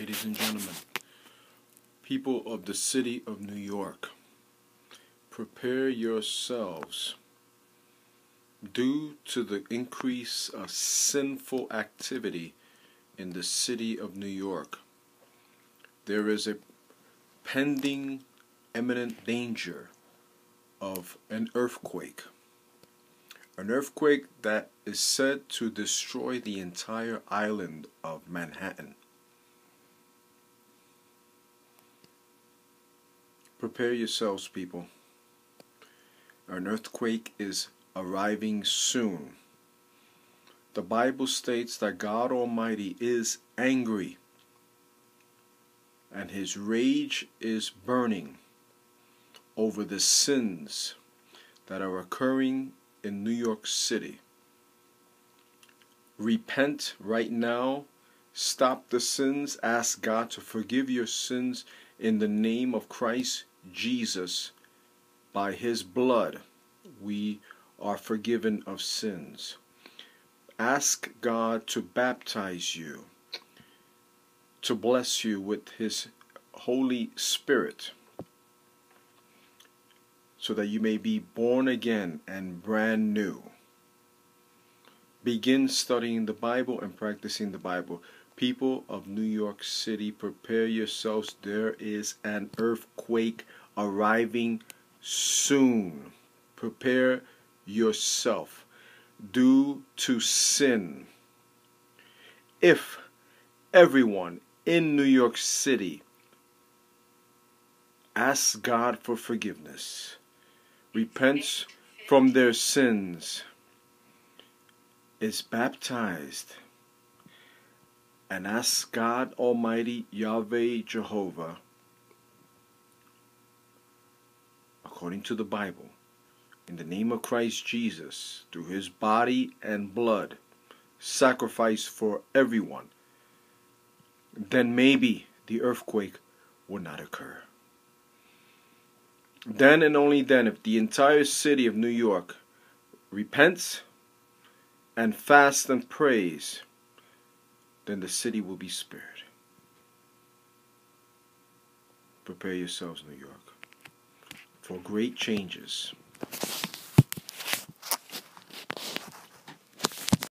ladies and gentlemen, people of the city of New York, prepare yourselves. Due to the increase of sinful activity in the city of New York, there is a pending imminent danger of an earthquake. An earthquake that is said to destroy the entire island of Manhattan. Prepare yourselves, people. An earthquake is arriving soon. The Bible states that God Almighty is angry and His rage is burning over the sins that are occurring in New York City. Repent right now. Stop the sins. Ask God to forgive your sins in the name of Christ Jesus. By His blood, we are forgiven of sins. Ask God to baptize you, to bless you with His Holy Spirit, so that you may be born again and brand new. Begin studying the Bible and practicing the Bible. People of New York City, prepare yourselves. There is an earthquake arriving soon. Prepare yourself. Due to sin, if everyone in New York City asks God for forgiveness, repents from their sins, is baptized, and asks God Almighty, Yahweh, Jehovah, according to the Bible, in the name of Christ Jesus, through His body and blood, sacrificed for everyone, then maybe the earthquake will not occur. Then and only then, if the entire city of New York repents and fasts and prays, then the city will be spared. Prepare yourselves, New York, for great changes.